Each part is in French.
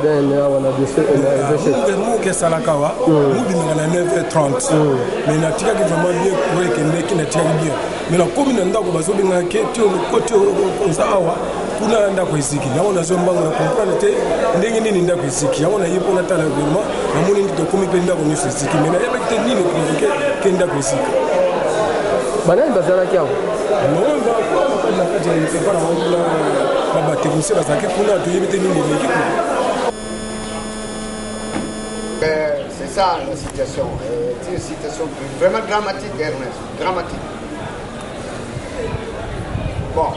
RTDN on a dit que ça la kawa nous bimaka na 9h30 mais na tika ki vraiment bien pour que meki na tika bien mais na commune ndako bazobenga ke tio côté ozawa kuna ndako isiki na on a zo mbanga comprendre te ndenge nini ndako isiki ya on a yipo na tala vraiment na moni ndito komi pe ndako ni isiki mais na yebekte nini provoquer ke ndako isiki banani bazala kiao non na kati ya c'est pas la ba technicien bazaki kuna to yebete nini leki c'est ça la situation. C'est une situation vraiment dramatique, Ernest. Dramatique. Bon,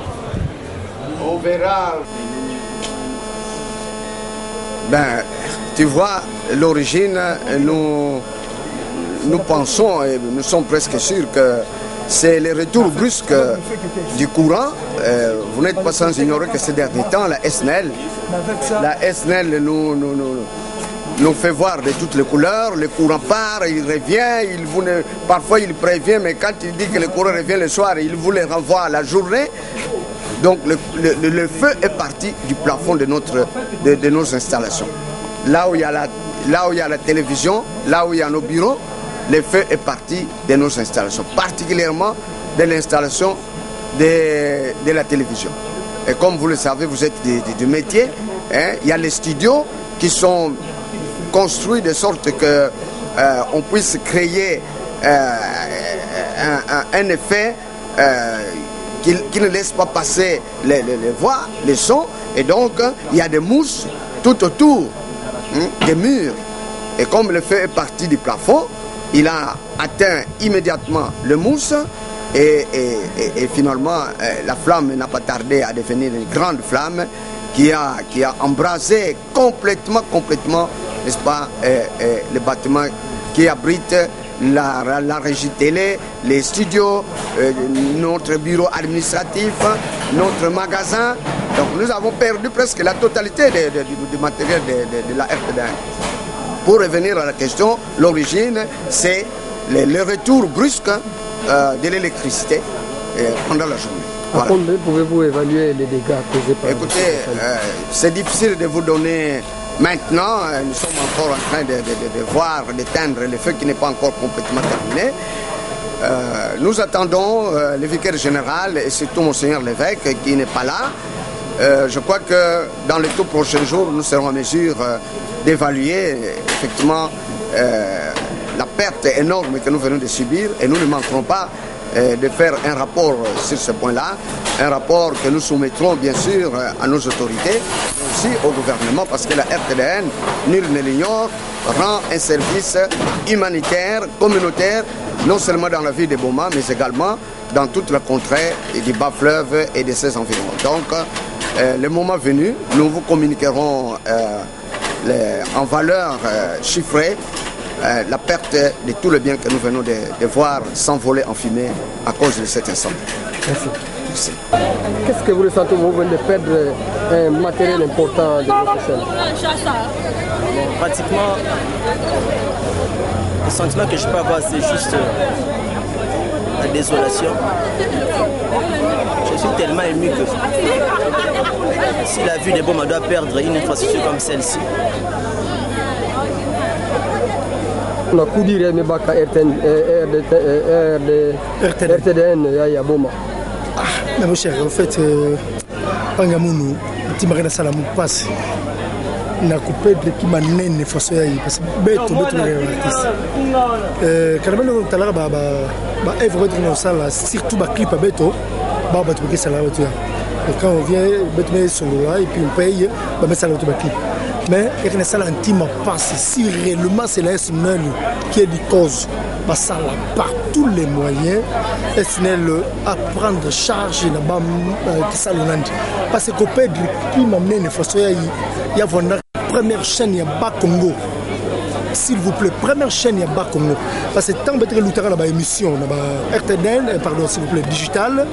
on verra. Ben, tu vois, l'origine, nous pensons et nous sommes presque sûrs que c'est le retour brusque du courant. Vous n'êtes pas sans ignorer que ces derniers temps, la SNEL nous fait voir de toutes les couleurs, le courant part, il revient, parfois il prévient, mais quand il dit que le courant revient le soir, il vous le renvoie la journée. Donc le feu est parti du plafond de nos installations. Là où il y a la télévision, là où il y a nos bureaux, le feu est parti de nos installations, particulièrement de l'installation de la télévision. Et comme vous le savez, vous êtes du métier, hein, il y a les studios qui sont construits de sorte que on puisse créer un effet qui ne laisse pas passer les voix, les sons, et donc il y a des mousses tout autour des murs. Et comme le feu est parti du plafond, il a atteint immédiatement le mousse et finalement la flamme n'a pas tardé à devenir une grande flamme qui a embrasé complètement, n'est-ce pas, le bâtiment qui abrite la régie télé, les studios, notre bureau administratif, notre magasin. Donc nous avons perdu presque la totalité du matériel de la RTDN. Pour revenir à la question, l'origine, c'est le retour brusque de l'électricité pendant la journée. Voilà. Combien pouvez-vous évaluer les dégâts causés par... Écoutez, c'est difficile de vous donner maintenant. Nous sommes encore en train de voir, d'éteindre le feu qui n'est pas encore complètement terminé. Nous attendons le vicaire général et surtout Monseigneur l'évêque qui n'est pas là. Je crois que dans les tout prochains jours, nous serons en mesure d'évaluer effectivement la perte énorme que nous venons de subir et nous ne manquerons pas de faire un rapport sur ce point-là, un rapport que nous soumettrons bien sûr à nos autorités, mais aussi au gouvernement, parce que la RTDN, nul ne l'ignore, rend un service humanitaire, communautaire, non seulement dans la ville de Boma, mais également dans toute la contrée du bas-fleuve et de ses environs. Donc, le moment venu, nous vous communiquerons en valeur chiffrée la perte de tout le bien que nous venons de voir s'envoler en fumée à cause de cet incendie. Merci. Qu'est-ce que vous ressentez? Vous venez de perdre un matériel important de votre chaîne. Pratiquement, le sentiment que je peux avoir, c'est juste la désolation. Je suis tellement ému que si la ville de Boma doit perdre une infrastructure comme celle-ci, on a coup dire mais baka RTDN ya Boma. Ah, mais mon cher, en fait, Pangamunu, Timarena Salamou passe. Na coupé de qui m'a né forcé parce que beto artiste. Quand même on tala ba Evre dans salle surtout ba clip beto ba truquer ça là tu vois. Quand on vient beto met sur là et puis on paye ba mettre ça là ba clip. Mais il y a une salle intime passe si réellement c'est la SNEL qui est du cause bah ça là par tous les moyens SNEL à prendre charge na ba ça l'onandi parce que Pedro qui m'a mené forcé il y a une première chaîne il y a bas Congo. S'il vous plaît, première chaîne, il y a bas Congo. Parce que tant que vous avez une émission, RTDN, pardon, s'il vous plaît, digital,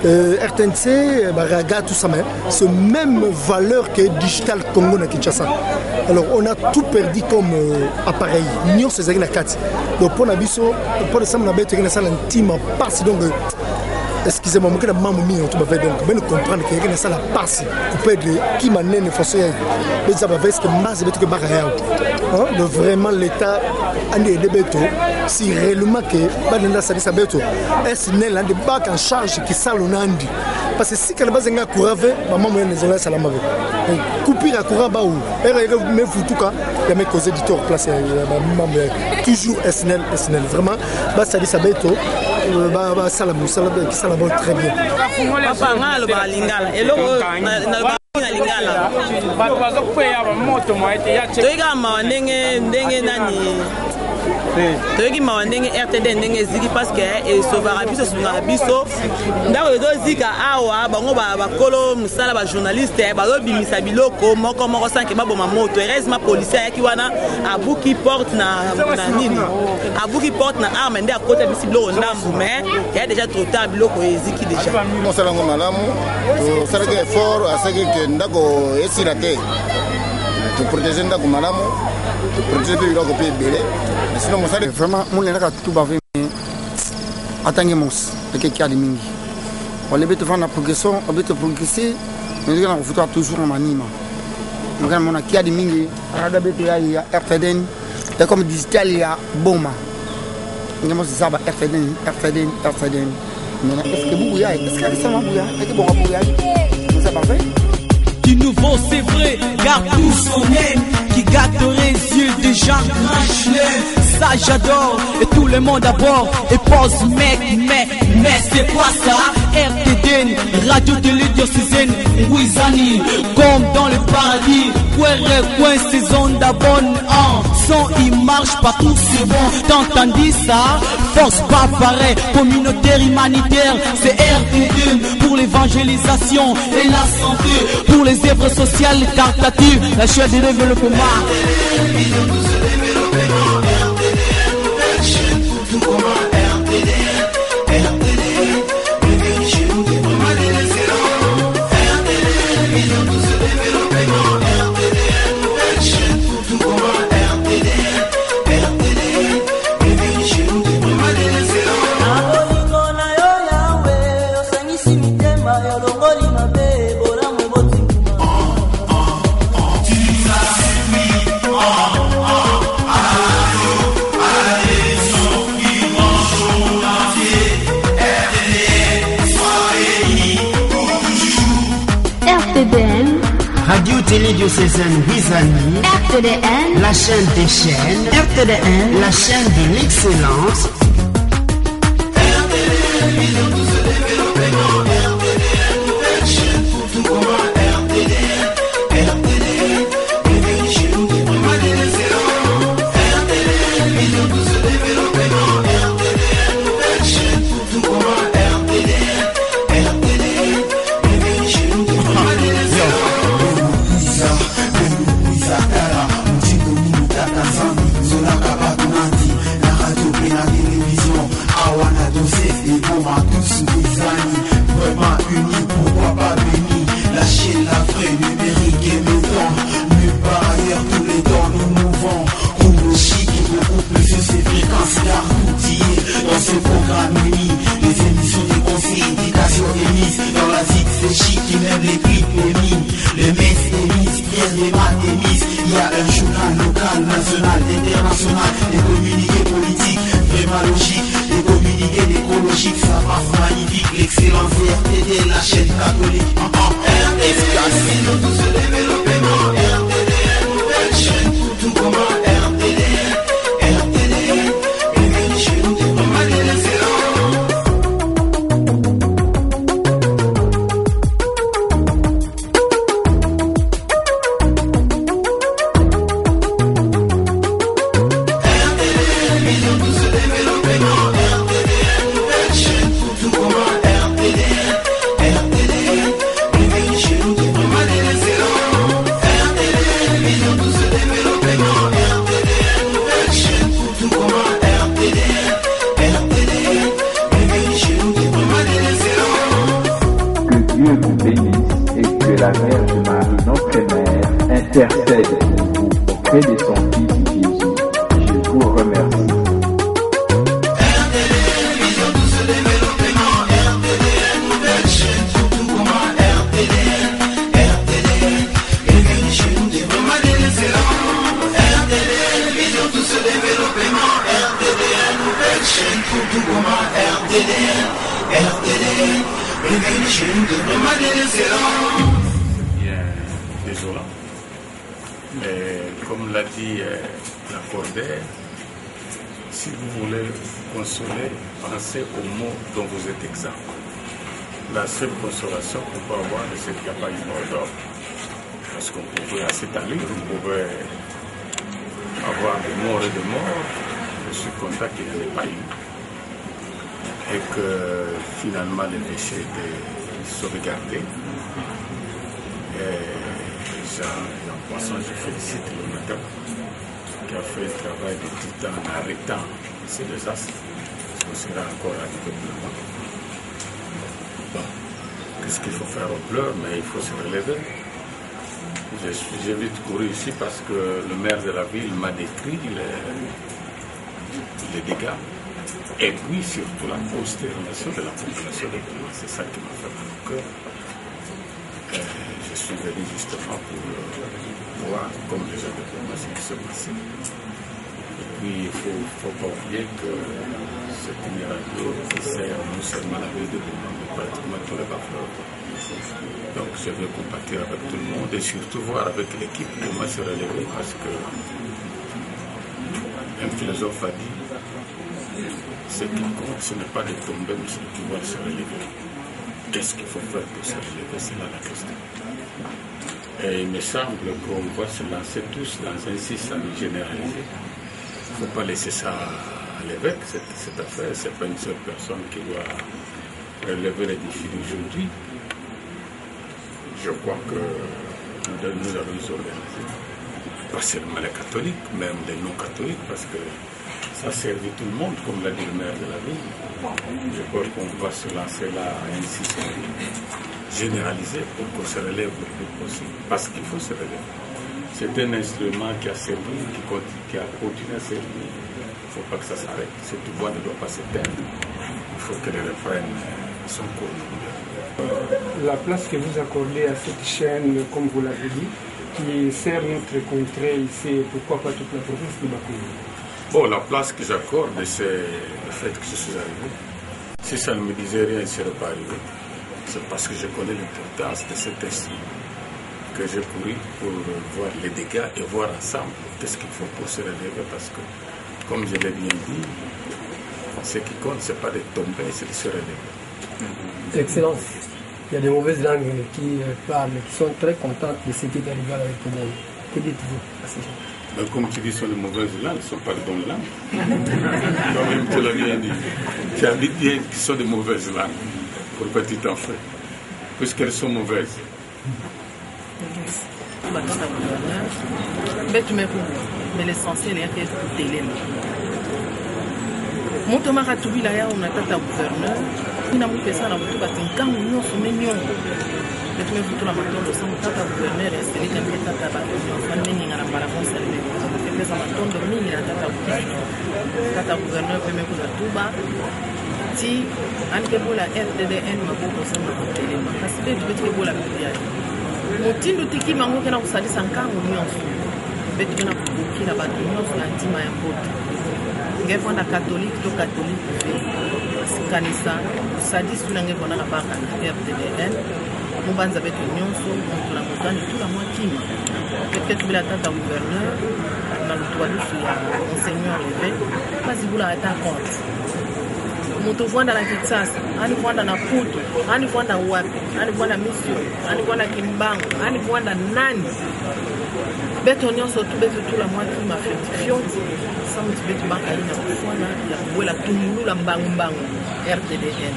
RTNC, Raga, tout ça, c'est même valeur que digital Congo na Kinshasa. Alors, on a tout perdu comme appareil. Nous, c'est une carte. Donc, pour la biso, pour le samedi, on a une intime passe. Donc, excusez-moi, je vais donc comprendre que quelqu'un ça la passe pour perdre qui m'a né façon mais ça va faire ce que masse de que baraya donc vraiment l'état andi de beto si réellement que banenda ça ça beto est né de bac en charge qui salonandi parce que si quand base nga courave maman moi les zola salama couper à courant ba ou mais vous tout cas il y a mes causes éditeur place maman toujours SNL vraiment bah ça dit ça beto bah salamou qui salama très bien papa ngalo ba lingala elo na lingala bato bazokwea moto moite ya toyika mawa ndenge nani toyoki mawa ndenge RTD ndenge eziki parce que esovaka biso esungaka biso ndako ezozika awa bango bakolo mosala bajournaliste bazobimisa biloko moko sanke baboma moto heureusement policier ayaki wana abuki porte na nini abuki porte na arme nde akota bisi biloko ndambu mais ya déjà trop tard biloko eziki déjà mosalango malamu tosalaki effort asaki ke ndako esila te toprotege ndako malamu toprotege mpe biloko mpe ebele sinon mosala vraiment monelaka tout bave atangi mos ekeki ali mingi olebe tovanda progression obe toprogresse mais na kofuta toujours na manima ngana mona ki ali mingi rada beto ya RTD et comme digital ya boma ngamo ça ba RTD mais est-ce que vous est-ce que ça va bouya est-ce que bon bouya ça parfait du nouveau c'est vrai garde tout son aime qui gâterait les yeux des gens ça j'adore et tout le monde à bord et pose mec mais c'est quoi ça RTD radio télé diocésaine Wizani comme dans le paradis coin saison d'abonne son il marche partout c'est bon t'entendis ça force pas pareil communautaire humanitaire c'est RTD pour l'évangélisation et la santé pour les œuvres sociales les tentatives la chaîne de développement Radio Télé Diocésaine Wizani, RTDN, la chaîne des chaînes, RTDN, la chaîne de l'excellence. chaîne de Roma. Bien désolant. Mais comme l'a dit la Cordaire, si vous voulez vous consoler, pensez au mot dont vous êtes exempt. La seule consolation qu'on peut avoir, c'est qu'il n'y a pas une mort d'homme. Parce qu'on pouvait s'étaler, on pouvait avoir des morts et des morts. Je suis content qu'il n'y en ait pas eu. Et que finalement les péchés étaient sauvegardés. Et Jean Poisson, je félicite le matin qui a fait le travail de titan en arrêtant ces désastres. Parce qu'on sera encore arrivé plus loin. Bon, qu'est-ce qu'il faut faire? On pleure, mais il faut se relever. J'ai vite couru ici parce que le maire de la ville m'a décrit les dégâts. Et puis surtout la consternation de la population de Goma. C'est ça qui m'a fait mal au cœur. Je suis venu justement pour voir, comme déjà de Goma, ce qui se passait. Et puis il ne faut pas oublier que c'est une radio qui sert non seulement la ville de Goma, mais pratiquement tous les bafleurs. Donc je vais compatir avec tout le monde et surtout voir avec l'équipe comment se relever parce que un philosophe a dit ce qui compte, ce n'est pas de tomber, mais c'est de pouvoir se relever. Qu'est-ce qu'il faut faire pour se relever? C'est là la question. Et il me semble qu'on va se lancer tous dans un système généralisé. Il ne faut pas laisser ça à l'évêque, cette affaire. Ce n'est pas une seule personne qui doit relever les défis d'aujourd'hui. Je crois que nous allons nous organiser. Pas seulement les catholiques, même les non-catholiques, parce que ça servit tout le monde, comme l'a dit le maire de la ville. Je crois qu'on va se lancer là à un système généralisé pour qu'on se relève le plus possible, parce qu'il faut se relever. C'est un instrument qui a servi, qui a continué à servir. Il ne faut pas que ça s'arrête. Cette voix ne doit pas s'éteindre. Il faut qu'elle reprenne son cours. La place que vous accordez à cette chaîne, comme vous l'avez dit, qui sert notre contrée ici, et pourquoi pas toute la province de Bakounou. Bon, la place que j'accorde, c'est le fait que je suis arrivé. Si ça ne me disait rien, il ne serait pas arrivé. C'est parce que je connais l'importance de cet instrument que j'ai couru pour voir les dégâts et voir ensemble qu'est-ce qu'il faut pour se relever. Parce que, comme je l'ai bien dit, ce qui compte, ce n'est pas de tomber, c'est de se relever. Excellence. Il y a des mauvaises langues qui parlent, qui sont très contentes de ce qui est arrivé avec tout le monde. Que dites-vous à ces gens? Mais comme tu dis, ce sont de mauvaises langues, ce ne sont pas de bonnes langues. Toi-même, tu l'as bien dit. Tu as dit bien qu'ils sont de mauvaises langues pour petit enfant, puisqu'elles sont mauvaises. Mais l'essentiel est que tu Motomara Tubilaya, on a tata gouverneur, il n'a pas ça dans le tout quand nous sommes mignons. Mais tu me fous la matin de son tata gouverneur, c'est les gens qui tata famille à la maravon salvé. Et ça m'a tombé de mine à tata gouverneur, peut me couper tout bas. Si, en quelque la RTDN m'a beaucoup ça m'a coupé les mains. Parce que tu veux que la prière. Mon team de tiki m'a montré dans le salé sans car ou mieux. Mais tu veux la bouquille là-bas, tu m'as fait un team à un pote. Ngefanda catholique to catholique kanisa sadis tunange bona ka baka RTDN mubanza betu nyonso tuna mutani tula mwakima peut-être bila tata gouverneur na lutwa lusu ya monseigneur levé basi bula ata compte mutu vwanda na Kitsasa ani vwanda na Putu ani vwanda wapi ani vwanda mission ani vwanda Kimbangu ani vwanda nani beto nyonso tu betu tula mwakima fioti sans betu baka ina kufwana ya kuwela tumulula mbangu RTDN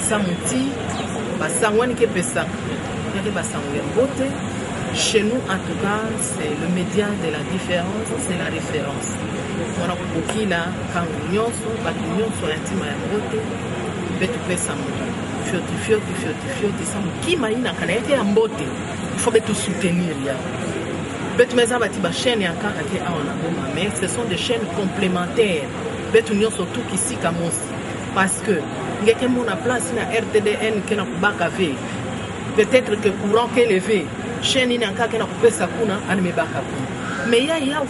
samuti basangwani ke pesa yake basangwe bote chez nous en tout cas c'est le média de la différence, c'est la référence on a kokila quand nyonso ba nyonso intima ya bote betu pesa mutu fioti samu kima ina kana yake ya mbote il faut betu soutenir ya betu meza bati ba chaîne ya kaka ke aona Goma mais ce sont des chaînes complémentaires betu nyonso tout kisi kamosi parce que ngeke mona place na RTDN kena kubaka ve peut-être que courant que levé chaîne ina kaka na kupesa kuna animebaka kuna mais il y a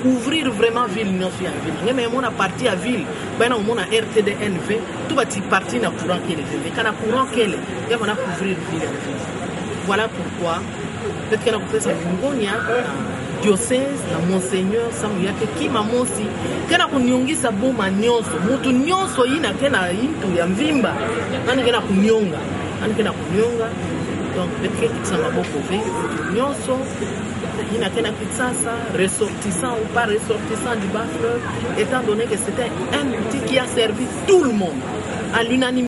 couvrir vraiment ville mais on a parti à ville ben on a RTDNV tout va parti na courant qui est quand courant qu'elle il va couvrir ville voilà pourquoi peut-être que na kupesa ngonya diocèse na monseigneur Samuel qui mamosi kana kunyongisa boma nyonso mutu nyonso ina kena into ya mvimba nani kena kunyonga donc peut-être que ça m'a beaucoup fait nyonso il n'a qu'un ressortissant ou pas ressortissant du bas-fleuve, étant donné que c'était un outil qui a servi tout le monde à l'unanimité.